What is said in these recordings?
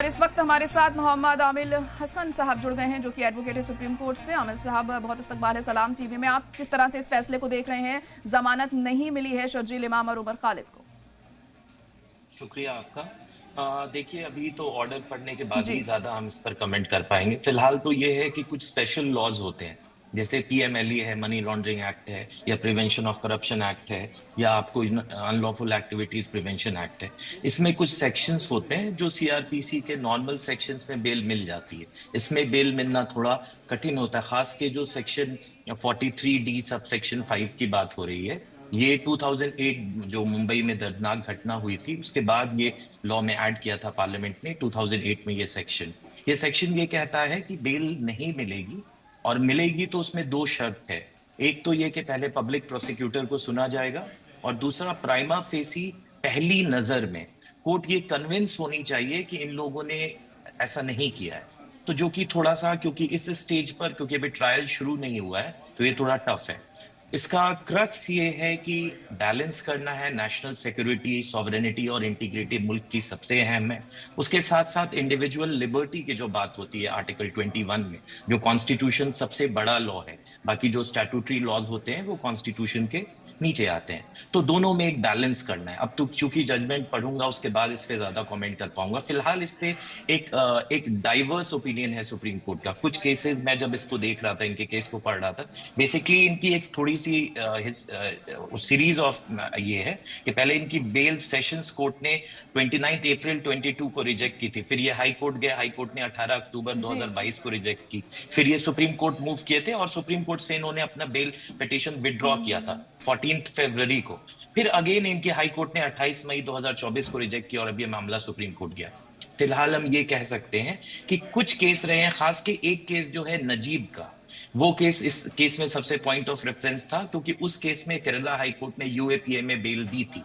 इस वक्त हमारे साथ मोहम्मद आमिल हसन साहब जुड़ गए हैं, जो कि एडवोकेट है सुप्रीम कोर्ट से। आमिल साहब, बहुत इस्तकबाल है सलाम टीवी में। आप किस तरह से इस फैसले को देख रहे हैं? जमानत नहीं मिली है शर्जील इमाम और उमर खालिद को। शुक्रिया आपका। देखिए, अभी तो ऑर्डर पढ़ने के बाद ही जी ज्यादा हम इस पर कमेंट कर पाएंगे। फिलहाल तो ये है कि कुछ स्पेशल लॉज होते हैं, जैसे पीएमएलई है, मनी लॉन्ड्रिंग एक्ट है, या प्रिवेंशन ऑफ करप्शन एक्ट है, या आपको अनलॉफुल एक्टिविटीज प्रिवेंशन एक्ट है। इसमें कुछ सेक्शंस होते हैं जो सीआरपीसी के नॉर्मल सेक्शंस में बेल मिल जाती है। इसमें बेल मिलना थोड़ा कठिन होता है, खास के जो सेक्शन 43D सब सेक्शन 5 की बात हो रही है। ये 2008 जो मुंबई में दर्दनाक घटना हुई थी, उसके बाद ये लॉ में ऐड किया था पार्लियामेंट ने 2008 में। ये सेक्शन ये कहता है कि बेल नहीं मिलेगी, और मिलेगी तो उसमें दो शर्त है। एक तो ये कि पहले पब्लिक प्रोसिक्यूटर को सुना जाएगा, और दूसरा प्राइमा फेसी पहली नजर में कोर्ट ये कन्विंस होनी चाहिए कि इन लोगों ने ऐसा नहीं किया है। तो जो कि थोड़ा सा, क्योंकि इस स्टेज पर, क्योंकि अभी ट्रायल शुरू नहीं हुआ है, तो ये थोड़ा टफ है। इसका क्रक्स ये है कि बैलेंस करना है नेशनल सिक्योरिटी, सॉवरेनिटी और इंटीग्रिटी मुल्क की सबसे अहम है। उसके साथ साथ इंडिविजुअल लिबर्टी की जो बात होती है आर्टिकल 21 में, जो कॉन्स्टिट्यूशन सबसे बड़ा लॉ है। बाकी जो स्टैट्यूटरी लॉज होते हैं वो कॉन्स्टिट्यूशन के नीचे आते हैं। तो दोनों में एक बैलेंस करना है। अब तो चूंकि जजमेंट पढ़ूंगा, उसके बाद इस पे ज्यादा कमेंट कर पाऊंगा। फिलहाल इस पे एक डाइवर्स ओपिनियन है सुप्रीम कोर्ट का। कुछ केसेस मैं जब इसको देख रहा था, इनके केस को पढ़ रहा था, बेसिकली इनकी एक थोड़ी सी सीरीज ऑफ ये है कि पहले इनकी बेल सेशंस कोर्ट ने 29 अप्रैल 22 को रिजेक्ट की थी। फिर ये हाई कोर्ट गए, हाई कोर्ट ने 18 अक्टूबर जी 2022 को रिजेक्ट की। फिर ये सुप्रीम कोर्ट मूव किए थे, और सुप्रीम कोर्ट से इन्होंने अपना बेल पिटिशन विड्रॉ किया था 14 फरवरी को। फिर अगेन इनकी हाई कोर्ट ने 28 मई 2024 को रिजेक्ट किया, और अब ये मामला सुप्रीम कोर्ट गया। फिलहाल हम ये कह सकते हैं कि कुछ केस रहे हैं, खास के एक केस जो है नजीब का, वो केस इस केस में सबसे पॉइंट ऑफ रेफरेंस था, क्योंकि उस केस में केरला हाई कोर्ट ने यूएपीए में बेल दी थी,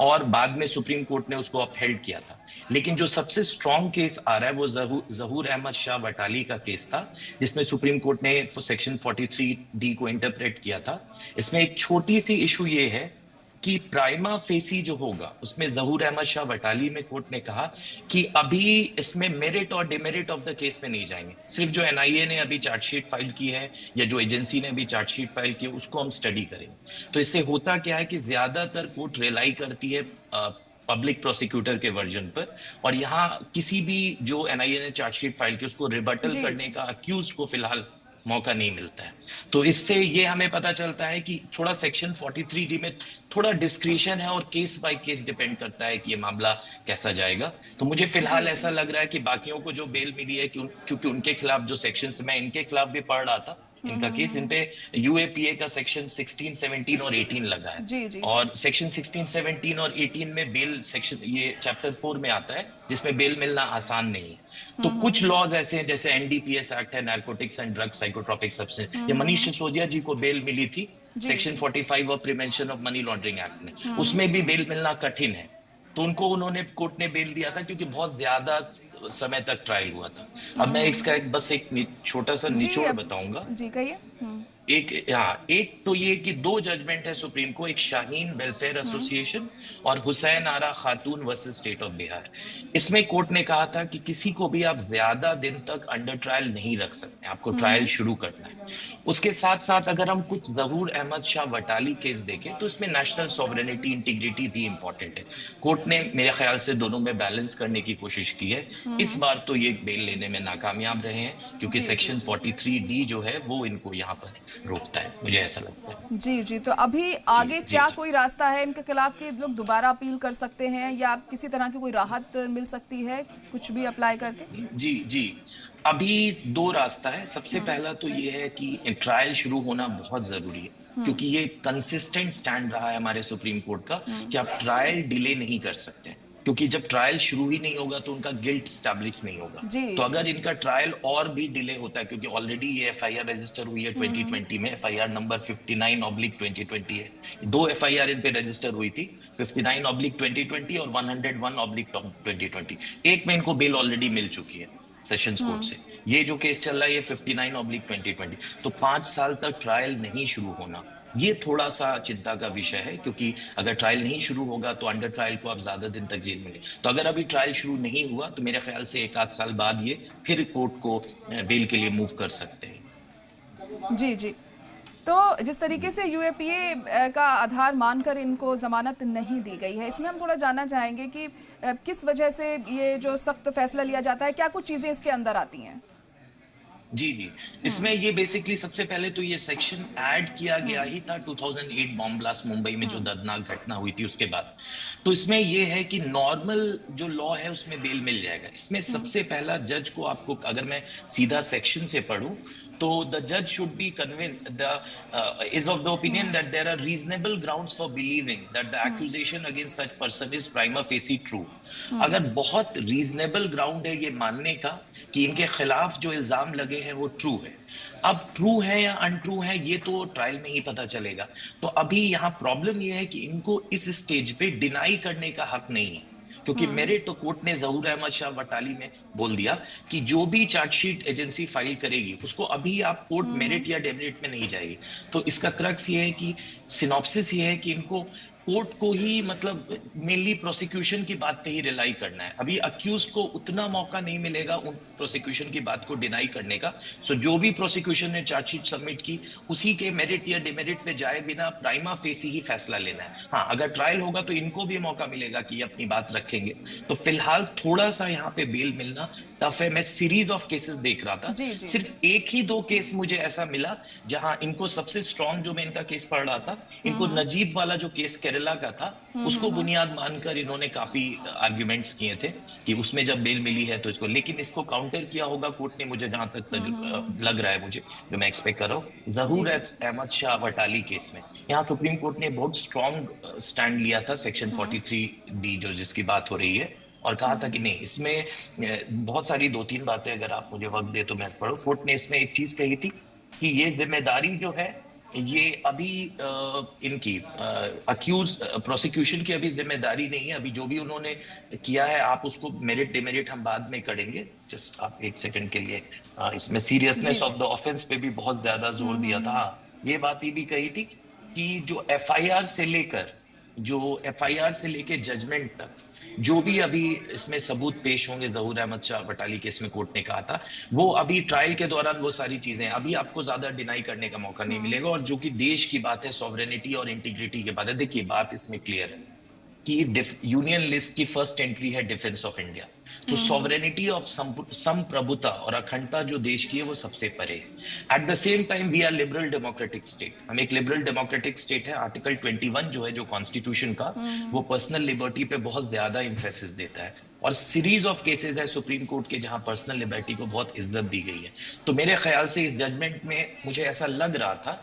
और बाद में सुप्रीम कोर्ट ने उसको अपहेल्ड किया था। लेकिन जो सबसे स्ट्रॉन्ग केस आ रहा है वो जहूर अहमद शाह वटाली का केस था, जिसमें सुप्रीम कोर्ट ने सेक्शन 43D को इंटरप्रेट किया था। इसमें एक छोटी सी इशू ये है कि प्राइमा फेसी जो होगा, उसमें जहूर अहमद शाह वटाली में कोर्ट ने कहा कि अभी इसमें मेरिट और डिमेरिट ऑफ द केस में नहीं जाएंगे। सिर्फ जो एनआईए ने अभी चार्जशीट फाइल की है, या जो एजेंसी ने अभी चार्जशीट फाइल की है, उसको हम स्टडी करेंगे। तो इससे होता क्या है कि ज्यादातर कोर्ट रिलाई करती है पब्लिक प्रोसिक्यूटर के वर्जन पर, और यहाँ किसी भी जो एनआईए ने चार्जशीट फाइल की उसको रिबटल जी करने जी का अक्यूज को फिलहाल मौका नहीं मिलता है। तो इससे ये हमें पता चलता है कि थोड़ा सेक्शन 43D में थोड़ा डिस्क्रिशन है, और केस बाय केस डिपेंड करता है कि ये मामला कैसा जाएगा। तो मुझे जी फिलहाल जी ऐसा लग रहा है कि बाकियों को जो बेल मिली है, क्योंकि उनके खिलाफ जो सेक्शंस, मैं इनके खिलाफ भी पढ़ रहा था इनका केस, इन पे यूएपीए का सेक्शन 16, 17 और 18 लगा है। जी जी जी और सेक्शन 16, 17 और 18 में बेल सेक्शन, ये चैप्टर 4 में आता है, जिसमें बेल मिलना आसान नहीं है। तो कुछ लॉज ऐसे हैं, जैसे एनडीपीएस एक्ट है, narcotics and drugs psychotropic substance, ये मनीष सिसोदिया जी को बेल मिली थी जी सेक्शन जी 45 of prevention of money laundering act में। उसमें भी बेल मिलना कठिन है। तो उनको उन्होंने कोर्ट ने बेल दिया था, क्योंकि बहुत ज्यादा समय तक ट्रायल हुआ था। अब मैं इसका बस एक छोटा सा जी निचोड़ अब बताऊंगा। जी कहिए। एक तो ये कि दो जजमेंट है सुप्रीम को, एक शाहीन वेलफेयर एसोसिएशन और हुसैन आरा खातून वर्सेस स्टेट ऑफ बिहार। इसमें कोर्ट ने कहा था कि किसी को भी आप ज्यादा दिन तक अंडर ट्रायल नहीं रख सकते, आपको ट्रायल शुरू करना है। उसके साथ साथ अगर हम कुछ जहूर अहमद शाह वटाली केस देखें, तो इसमें नेशनल सॉवरेनिटी, इंटीग्रिटी भी इंपॉर्टेंट है। कोर्ट ने मेरे ख्याल से दोनों में बैलेंस करने की कोशिश की है। इस बार तो ये बेल लेने में नाकामयाब रहे हैं, क्योंकि जी जी सेक्शन जी 43D जो है वो इनको यहाँ पर रोकता है, मुझे ऐसा लगता है। जी जी तो अभी जी आगे जी क्या जी कोई रास्ता है इनके खिलाफ कि लोग दोबारा अपील कर सकते हैं, या किसी तरह की कोई राहत मिल सकती है कुछ भी अप्लाई करके? जी जी। अभी दो रास्ता है। सबसे पहला तो ये है कि ट्रायल शुरू होना बहुत जरूरी है, क्योंकि ये कंसिस्टेंट स्टैंड रहा है हमारे सुप्रीम कोर्ट का कि आप ट्रायल डिले नहीं कर सकते, क्योंकि जब ट्रायल शुरू ही नहीं होगा तो उनका गिल्ट स्टैब्लिश नहीं होगा। जी तो जी अगर इनका ट्रायल और भी डिले होता है, क्योंकि ऑलरेडी ये एफआईआर रजिस्टर हुई है 2020 में, एफआईआर नंबर 59/2020 है। दो एफआईआर इन पे रजिस्टर हुई थी, 59/2020 और 101/2020। एक में इनको बेल ऑलरेडी मिल चुकी है सेशंस कोर्ट से। ये जो केस चल रहा है ये 59/2020। तो 5 साल तक ट्रायल नहीं शुरू होना, ये थोड़ा सा चिंता का विषय है, क्योंकि अगर ट्रायल नहीं शुरू होगा तो अंडर ट्रायल को आप ज्यादा दिन तक जेल में, तो अगर अभी ट्रायल शुरू नहीं हुआ तो मेरे ख्याल से 1 आध साल बाद ये फिर कोर्ट को बेल के लिए मूव कर सकते हैं। जी जी। तो जिस तरीके से यूएपीए का आधार मानकर इनको जमानत नहीं दी गई है, इसमें हम थोड़ा जानना चाहेंगे कि किस वजह से ये जो सख्त फैसला लिया जाता है, क्या कुछ चीजें इसके अंदर आती हैं? जी जी, इसमें ये बेसिकली सबसे पहले तो ये सेक्शन ऐड किया गया ही था 2008 बॉम्ब ब्लास्ट मुंबई में जो दर्दनाक घटना हुई थी उसके बाद। तो इसमें ये है कि नॉर्मल जो लॉ है उसमें बेल मिल जाएगा। इसमें सबसे पहला जज को, आपको अगर मैं सीधा सेक्शन से पढ़ूं तो द जज should be convince the is of the opinion that there are reasonable grounds for believing that the accusation against such person is prima facie true. अगर बहुत रीजनेबल ग्राउंड है ये मानने का कि इनके खिलाफ जो इल्जाम लगे हैं वो ट्रू है। अब ट्रू है या अनट्रू है ये तो ट्रायल में ही पता चलेगा। तो अभी यहाँ प्रॉब्लम ये है कि इनको इस स्टेज पे डिनाई करने का हक नहीं है, क्योंकि मेरिट तो कोर्ट ने जहूर अहमद शाह वटाली में बोल दिया कि जो भी चार्जशीट एजेंसी फाइल करेगी उसको अभी आप कोर्ट मेरिट या डेमेरिट में नहीं जाएगी। तो इसका क्रक्स ये है कि सिनॉप्सिस ये है कि इनको कोर्ट को ही, मतलब मेनली प्रोसिक्यूशन की बात पे ही रिलाई करना है। अभी अक्यूज को उतना मौका नहीं मिलेगा उन प्रोसिक्यूशन की बात को डिनाई करने का। सो जो भी प्रोसिक्यूशन ने चार्जशीट सबमिट की उसी के मेरिट या डिमेरिट पे जाए बिना प्राइमा फेसी ही फैसला लेना है। हाँ, अगर ट्रायल होगा तो इनको भी मौका मिलेगा कि अपनी बात रखेंगे। तो फिलहाल थोड़ा सा यहाँ पे बेल मिलना टफ है। मैं सीरीज ऑफ केसेस देख रहा था, सिर्फ एक ही दो केस मुझे ऐसा मिला जहां इनको सबसे स्ट्रॉन्ग, जो मैं इनका केस पढ़ रहा था, इनको नजीब वाला जो केस केरला का था उसको बुनियाद मानकर इन्होंने काफी आर्ग्यूमेंट्स किए थे कि उसमें जब बेल मिली है तो इसको, लेकिन इसको काउंटर किया होगा कोर्ट ने, मुझे जहां तक लग रहा है, मुझे जो मैं एक्सपेक्ट कर रहा हूँ जहूर अहमद शाह वटाली केस में। यहाँ सुप्रीम कोर्ट ने बहुत स्ट्रॉन्ग स्टैंड लिया था सेक्शन 43D जो जिसकी बात हो रही है, और कहा था कि नहीं, इसमें बहुत सारी 2-3 बातें अगर आप मुझे वक्त दे तो मैं पढ़ूं। कोर्ट ने इसमें एक चीज कही थी कि ये जिम्मेदारी जो है ये अभी इनकी अक्यूज प्रोसिक्यूशन की अभी जिम्मेदारी नहीं है। अभी जो भी उन्होंने किया है आप उसको मेरिट डिमेरिट हम बाद में करेंगे। जस्ट आप एक सेकंड के लिए इसमें सीरियसनेस ऑफ द ऑफेंस पे भी बहुत ज्यादा जोर दिया था। ये बात ये भी कही थी कि जो एफआईआर से लेके जजमेंट तक जो भी अभी इसमें सबूत पेश होंगे, जहूर अहमद शाह वटाली केस में कोर्ट ने कहा था, वो अभी ट्रायल के दौरान वो सारी चीजें अभी आपको ज्यादा डिनाई करने का मौका नहीं मिलेगा। और जो कि देश की बात है, सॉवरेनिटी और इंटीग्रिटी की बात है, देखिए बात इसमें क्लियर है कि यूनियन लिस्ट की फर्स्ट एंट्री है डिफेंस ऑफ इंडिया। तो सॉवरेनिटी ऑफ संप्रभुता और अखंडता जो देश की है वो सबसे परे है। At the same time we are liberal democratic state, हम एक लिबरल डेमोक्रेटिक स्टेट है। आर्टिकल 21 जो है जो कॉन्स्टिट्यूशन का, वो पर्सनल लिबर्टी पे बहुत ज्यादा इंफेसिस देता है। और सीरीज ऑफ केसेस है सुप्रीम कोर्ट के जहां पर्सनल लिबर्टी को बहुत इज्जत दी गई है। तो मेरे ख्याल से इस जजमेंट में मुझे ऐसा लग रहा था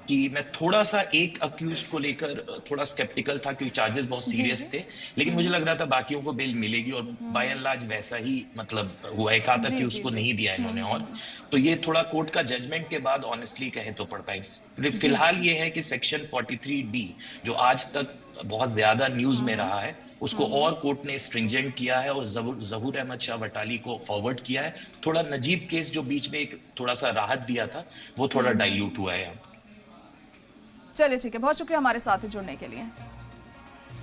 कि मैं थोड़ा सा एक अक्यूज को लेकर थोड़ा स्केप्टिकल था क्योंकि चार्जेस बहुत सीरियस थे, लेकिन मुझे लग रहा था बाकियों को बेल मिलेगी और बाय एंड लार्ज वैसा ही मतलब हुआ है। कहा था कि उसको नहीं दिया इन्होंने। और तो ये थोड़ा कोर्ट का जजमेंट के बाद ऑनेस्टली कहे तो पड़ पाएंगे। फिलहाल ये है कि सेक्शन 43D जो आज तक बहुत ज्यादा न्यूज में रहा है उसको और कोर्ट ने स्ट्रिंजेंट किया है और जहूर अहमद शाह वटाली को फॉरवर्ड किया है। थोड़ा नजीब केस जो बीच में एक थोड़ा सा राहत दिया था वो थोड़ा डाइल्यूट हुआ है। चलिए ठीक है, बहुत शुक्रिया हमारे साथ जुड़ने के लिए।